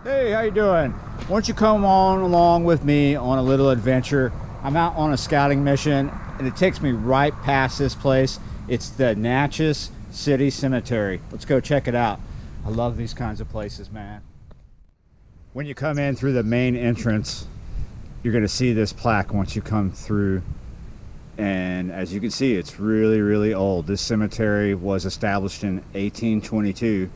Hey, how you doing? Why don't you come on along with me on a little adventure? I'm out on a scouting mission and it takes me right past this place. It's the Natchez City Cemetery. Let's go check it out. I love these kinds of places, man. When you come in through the main entrance, you're going to see this plaque once you come through. And as you can see, it's really old. This cemetery was established in 1822.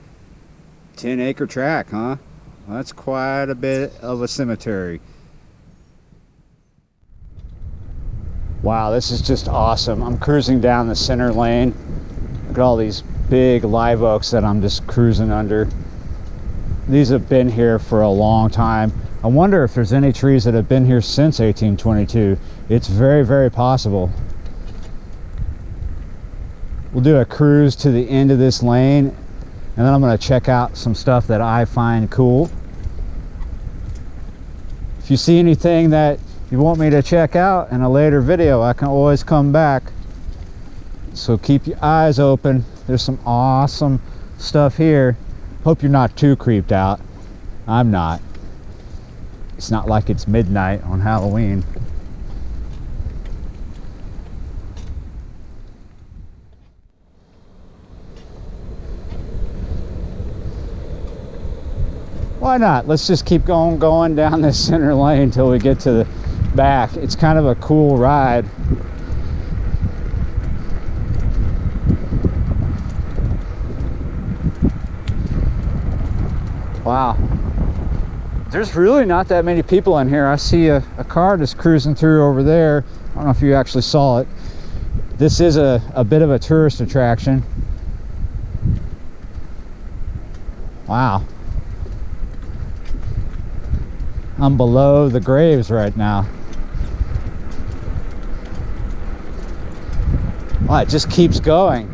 10-acre tract, huh? Well, that's quite a bit of a cemetery. Wow, this is just awesome. I'm cruising down the center lane. Look at all these big live oaks that I'm just cruising under. These have been here for a long time. I wonder if there's any trees that have been here since 1822. It's very possible. We'll do a cruise to the end of this lane, and then I'm going to check out some stuff that I find cool. If you see anything that you want me to check out in a later video, I can always come back. So keep your eyes open. There's some awesome stuff here. Hope you're not too creeped out. I'm not. It's not like it's midnight on Halloween. Why not? Let's just keep going down this center lane until we get to the back. It's kind of a cool ride. Wow. There's really not that many people in here. I see a car just cruising through over there. I don't know if you actually saw it. This is a bit of a tourist attraction. Wow. I'm below the graves right now. Well, it just keeps going.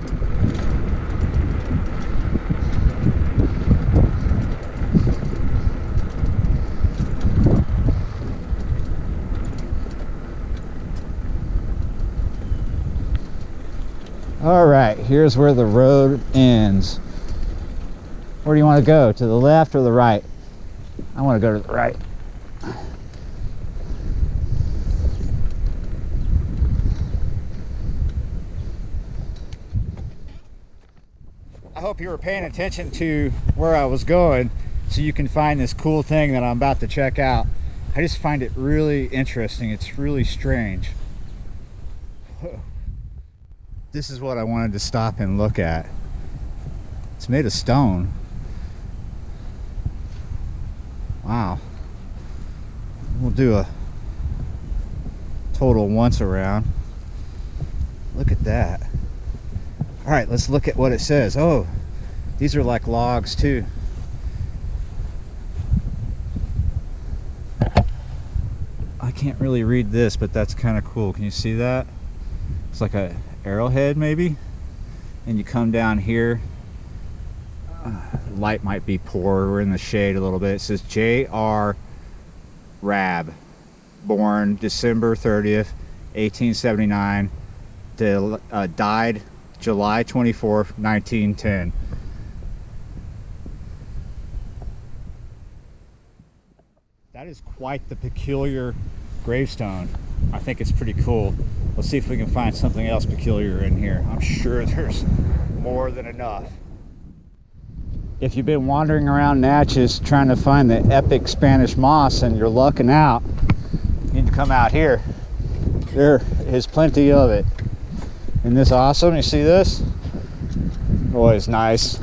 All right, here's where the road ends. Where do you want to go? To the left or the right? I want to go to the right. I hope you were paying attention to where I was going so you can find this cool thing that I'm about to check out. I just find it really interesting. It's really strange. This is what I wanted to stop and look at. It's made of stone. Wow. We'll do a total once around. Look at that. All right, let's look at what it says. Oh, these are like logs too. I can't really read this, but that's kind of cool. Can you see that? It's like a arrowhead maybe. And you come down here. Light might be poor. We're in the shade a little bit. It says J.R. Rabb, born December 30th, 1879, died July 24th, 1910. That is quite the peculiar gravestone. I think it's pretty cool. Let's see if we can find something else peculiar in here. I'm sure there's more than enough. If you've been wandering around Natchez trying to find the epic Spanish moss and you're lucking out, you need to come out here. There is plenty of it. Isn't this awesome? You see this? Always nice.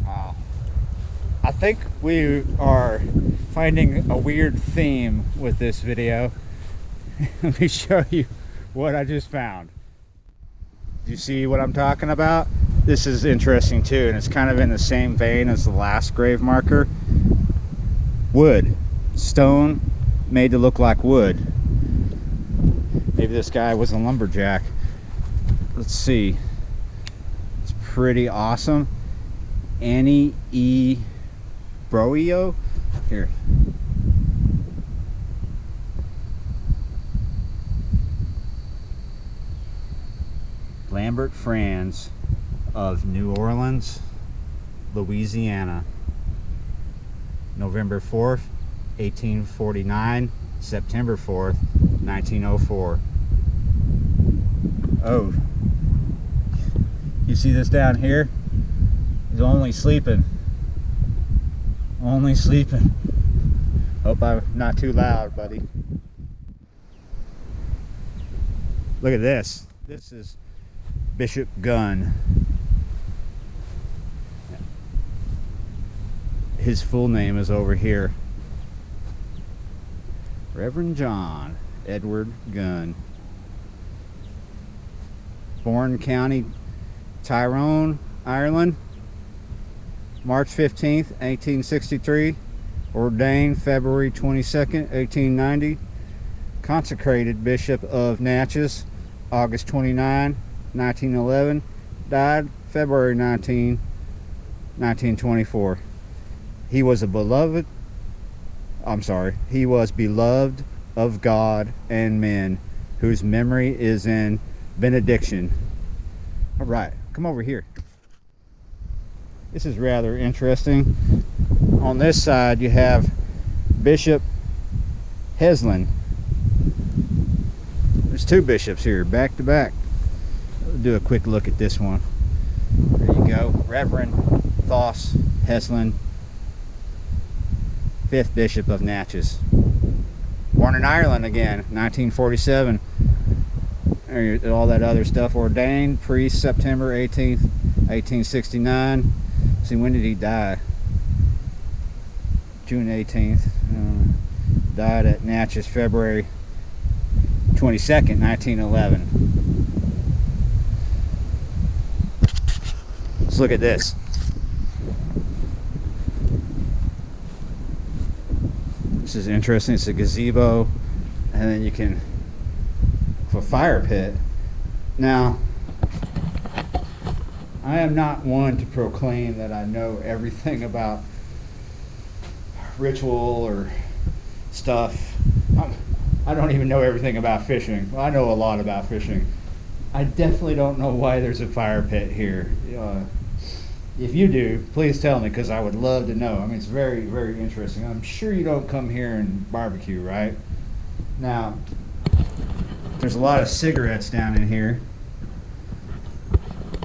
Wow. I think we are finding a weird theme with this video. Let me show you what I just found. Do you see what I'm talking about? This is interesting too, and it's kind of in the same vein as the last grave marker. Wood. Stone made to look like wood. Maybe this guy was a lumberjack. Let's see. It's pretty awesome. Annie E. Broio. Here. Lambert Franz of New Orleans. Louisiana. November 4th, 1849, September 4th, 1904. Oh, you see this down here? He's only sleeping. Only sleeping. Hope I'm not too loud, buddy. Look at this. This is Bishop Gunn. His full name is over here. Reverend John Edward Gunn. Born County, Tyrone, Ireland. March 15th, 1863. Ordained February 22nd, 1890. Consecrated Bishop of Natchez, August 29, 1911. Died February 19, 1924. He was beloved of God and men, whose memory is in benediction. All right, come over here. This is rather interesting. On this side you have Bishop Heslin. There's two bishops here, back to back. We'll do a quick look at this one. There you go, Reverend Thos Heslin, 5th Bishop of Natchez. Born in Ireland again, 1947. All that other stuff. Ordained priest September 18th, 1869. See, when did he die? June 18th. Died at Natchez February 22nd, 1911. Let's look at this. This is interesting. It's a gazebo, and then you can have a fire pit. Now, I am not one to proclaim that I know everything about ritual or stuff. I don't even know everything about fishing. Well, I know a lot about fishing. I definitely don't know why there's a fire pit here. If you do, please tell me, because I would love to know. I mean, it's very, very interesting. I'm sure you don't come here and barbecue, right? Now, there's a lot of cigarettes down in here.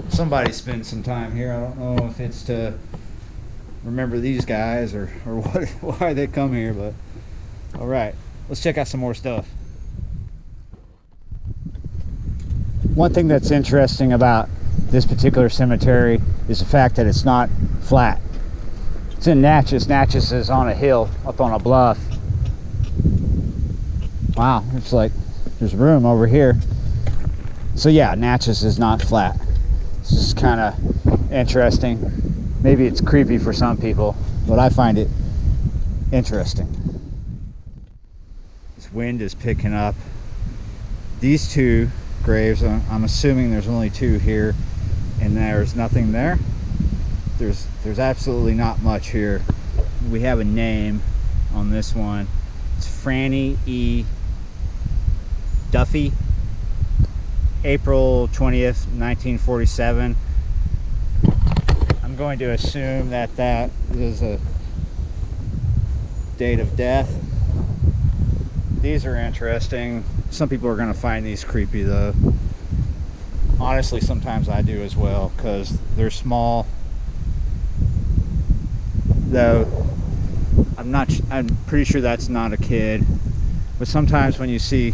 Somebody spent some time here. I don't know if it's to remember these guys or what, why they come here, but all right, let's check out some more stuff. One thing that's interesting about this particular cemetery is the fact that it's not flat. It's in Natchez. Natchez is on a hill up on a bluff. Wow, it's like there's room over here. So yeah, Natchez is not flat. This is kind of interesting. Maybe it's creepy for some people, but I find it interesting. This wind is picking up. These two graves, I'm assuming there's only two here, and there's nothing there. There's absolutely not much here. We have a name on this one. It's Franny E. Duffy, April 20th, 1947. I'm going to assume that that is a date of death. These are interesting. Some people are going to find these creepy though. Honestly, sometimes I do as well, because they're small. Though I'm pretty sure that's not a kid. But sometimes when you see,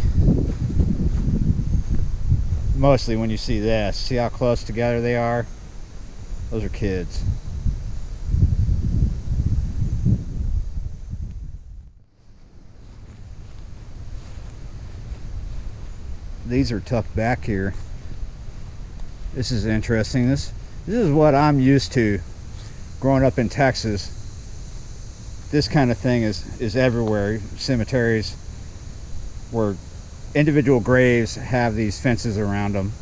mostly when you see this, see how close together they are? Those are kids. These are tucked back here. This is interesting. This is what I'm used to growing up in Texas. This kind of thing is everywhere. Cemeteries where individual graves have these fences around them.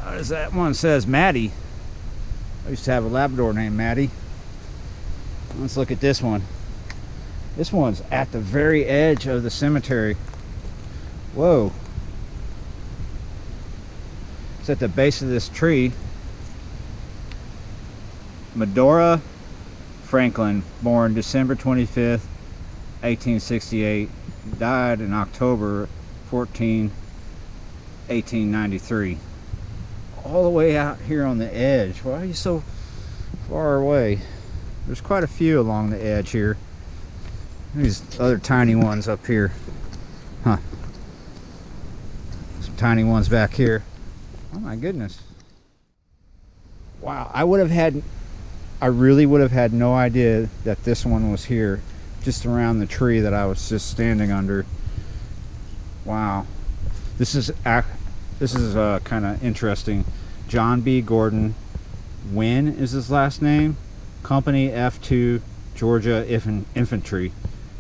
As that one says, Maddie. I used to have a Labrador named Maddie. Let's look at this one. This one's at the very edge of the cemetery. Whoa. It's at the base of this tree. Medora Franklin, born December 25th, 1868, died in October 14, 1893. All the way out here on the edge. Why are you so far away? There's quite a few along the edge here. These other tiny ones up here. Huh. Some tiny ones back here. Oh my goodness. Wow, I really would have had no idea that this one was here, just around the tree that I was just standing under. Wow. This is kind of interesting. John B. Gordon Wynn is his last name. Company F2 Georgia Infantry.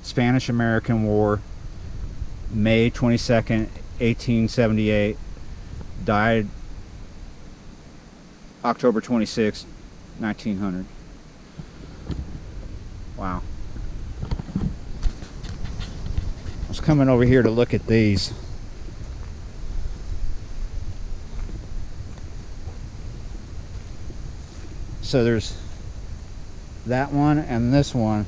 Spanish-American War. May 22nd, 1878. Died October 26, 1900. Wow. I was coming over here to look at these. So there's that one and this one.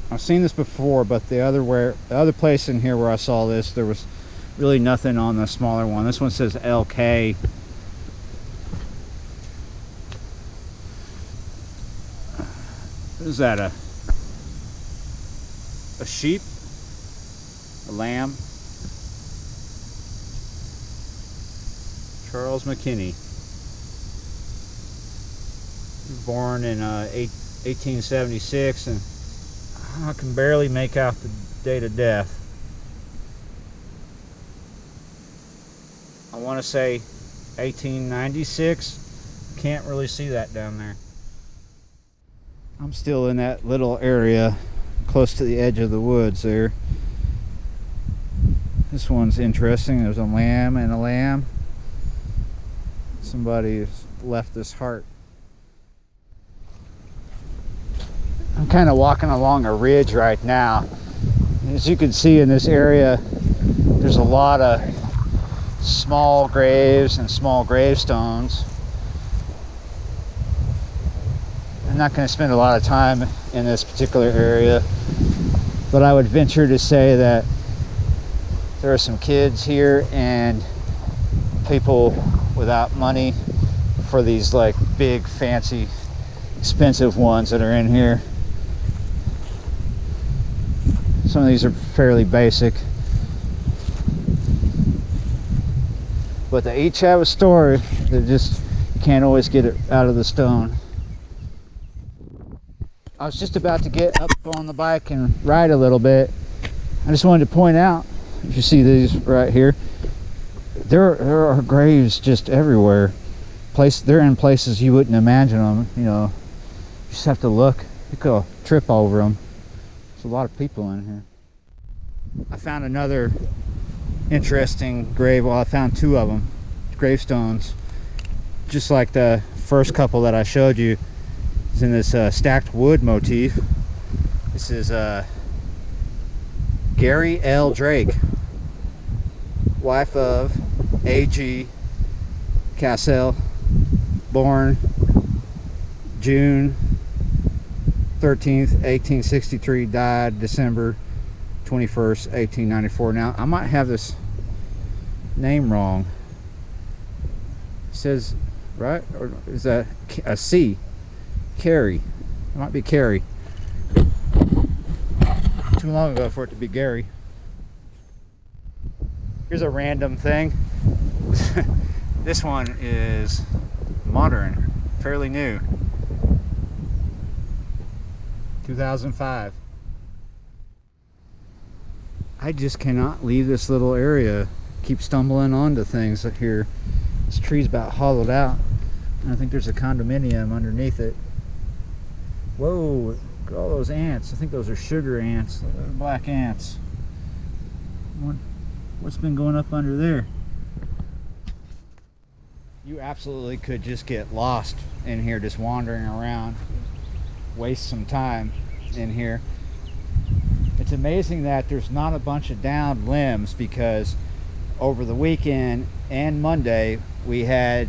I've seen this before, but the other place in here where I saw this, there was really nothing on the smaller one. This one says LK. Is that a sheep? A lamb? Charles McKinney. Born in 1876, and I can barely make out the date of death. I want to say 1896. Can't really see that down there. I'm still in that little area close to the edge of the woods there. This one's interesting. There's a lamb and a lamb. Somebody left this heart. I'm kind of walking along a ridge right now. As you can see in this area, there's a lot of small graves and small gravestones. I'm not going to spend a lot of time in this particular area, but I would venture to say that there are some kids here and people without money for these like big, fancy, expensive ones that are in here. Some of these are fairly basic, but they each have a story. They just can't always get it out of the stone. I was just about to get up on the bike and ride a little bit. I just wanted to point out, if you see these right here, there are graves just everywhere. They're in places you wouldn't imagine them. You know, you just have to look. You could trip over them. There's a lot of people in here. I found another interesting grave. Well, I found two of them, gravestones, just like the first couple that I showed you. It's in this stacked wood motif. This is Gary L. Drake, wife of A.G. Cassell, born June 13th, 1863, died December 21st, 1894. Now, I might have this name wrong. It says, right? Or is that a C? Carrie. It might be Carrie. Too long ago for it to be Gary. Here's a random thing. This one is modern, fairly new. 2005. I just cannot leave this little area. Keep stumbling onto things here. This tree's about hollowed out, and I think there's a condominium underneath it. Whoa, look at all those ants. I think those are sugar ants, black ants. What's been going up under there? You absolutely could just get lost in here, just wandering around. Waste some time in here. It's amazing that there's not a bunch of downed limbs, because over the weekend and Monday we had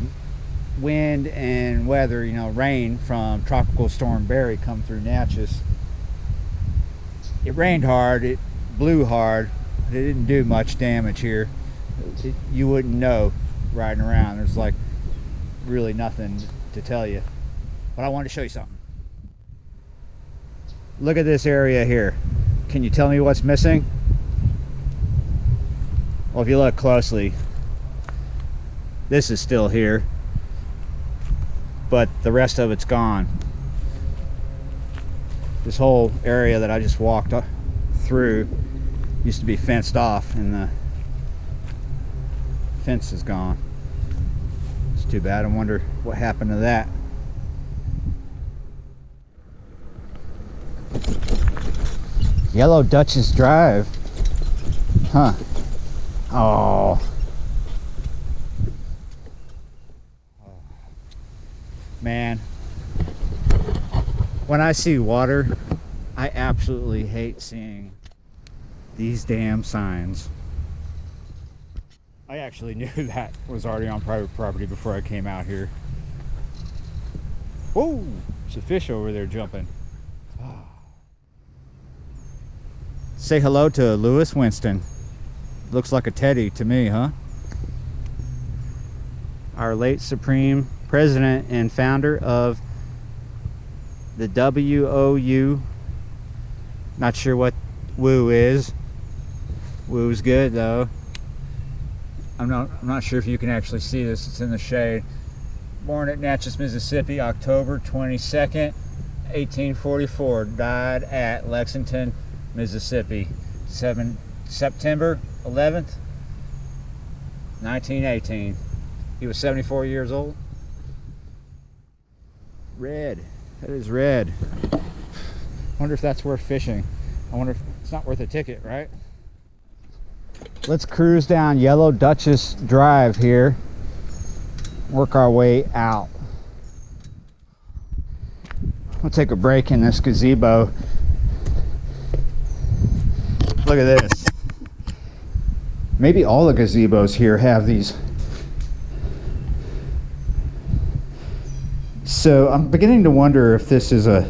wind and weather, you know, rain from Tropical Storm Barry come through Natchez. It rained hard, it blew hard, but it didn't do much damage here. You wouldn't know riding around. There's like really nothing to tell you. But I wanted to show you something. Look at this area here. Can you tell me what's missing? Well, if you look closely, this is still here, but the rest of it's gone. This whole area that I just walked through used to be fenced off, and the fence is gone. It's too bad. I wonder what happened to that. Yellow Duchess Drive. Huh. Oh. Man. When I see water, I absolutely hate seeing these damn signs. I actually knew that was already on private property before I came out here. Whoa! There's a fish over there jumping. Say hello to Lois Winston. Looks like a teddy to me, huh? Our late Supreme President and founder of the WOU. Not sure what WOU is. WOU's good though. I'm not sure if you can actually see this. It's in the shade. Born at Natchez, Mississippi, October 22nd, 1844. Died at Lexington, Mississippi, September 11th, 1918. He was 74 years old. Red. That is red. Wonder if that's worth fishing. I wonder if it's not worth a ticket, right? Let's cruise down Yellow Duchess Drive here. Work our way out. We'll take a break in this gazebo. Look at this. Maybe all the gazebos here have these. So I'm beginning to wonder if this is an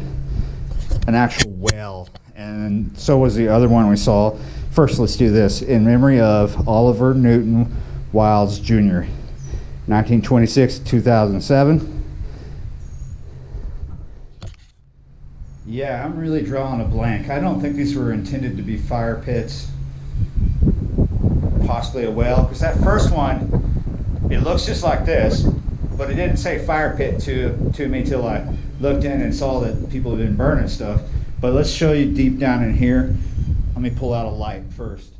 actual well, and so was the other one we saw. First, let's do this. In memory of Oliver Newton Wilds Jr., 1926 to 2007. Yeah, I'm really drawing a blank. I don't think these were intended to be fire pits, possibly a well, because that first one, it looks just like this, but it didn't say fire pit to me till I looked in and saw that people had been burning stuff. But let's show you deep down in here. Let me pull out a light first.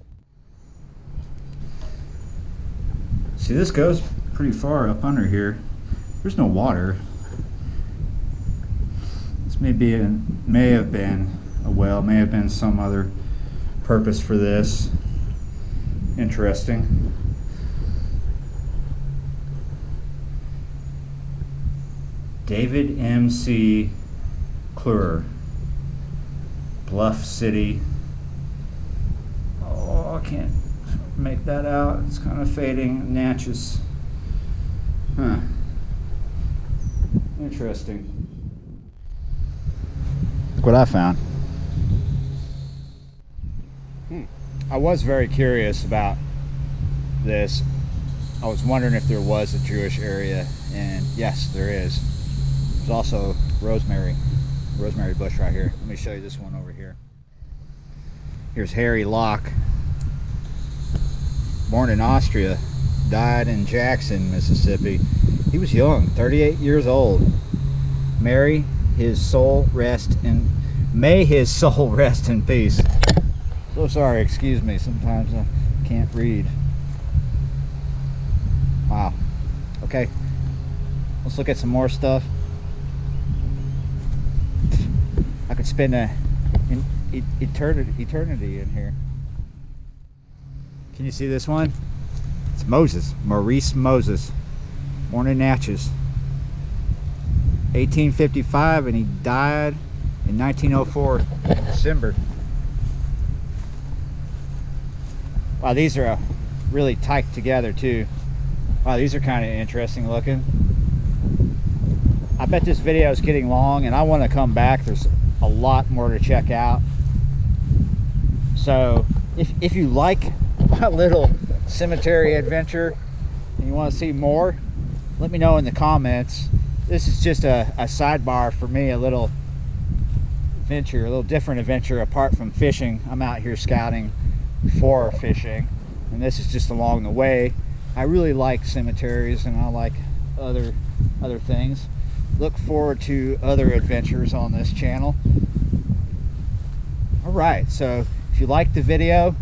See, this goes pretty far up under here. There's no water. This may have been a well, may have been some other purpose for this. Interesting. David M.C. Clure, Bluff City. Oh, I can't make that out. It's kind of fading. Natchez. Huh. Interesting. Look what I found. I was very curious about this. I was wondering if there was a Jewish area, and yes, there is. There's also rosemary bush right here. Let me show you this one over here. Here's Harry Locke, born in Austria, died in Jackson, Mississippi. He was young, 38 years old. May his soul rest in peace. So sorry, excuse me, sometimes I can't read. Wow. Okay, let's look at some more stuff. I could spend eternity in here. Can you see this one? It's Moses, Maurice Moses, born in Natchez, 1855, and he died in 1904 in December. Wow, these are really tight together too. Wow, these are kind of interesting looking. I bet this video is getting long and I want to come back. There's a lot more to check out. So if you like my little cemetery adventure and you want to see more, let me know in the comments. This is just a sidebar for me, a little adventure, a little different adventure apart from fishing. I'm out here scouting for fishing, and this is just along the way. I really like cemeteries and I like other things. Look forward to other adventures on this channel. All right, so if you liked the video,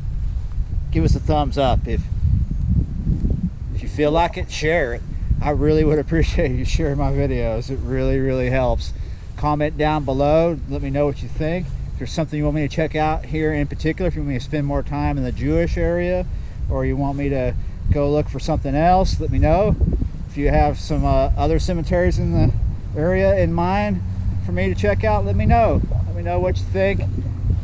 give us a thumbs up. If you feel like it, share it. I really would appreciate you sharing my videos. It really helps. Comment down below, let me know what you think. If there's something you want me to check out here in particular, if you want me to spend more time in the Jewish area, or you want me to go look for something else, let me know. If you have some other cemeteries in the area in mind for me to check out, let me know. Let me know what you think.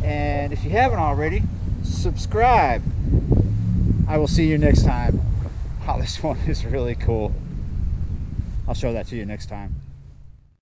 And if you haven't already, subscribe. I will see you next time. Wow, this one is really cool. I'll show that to you next time.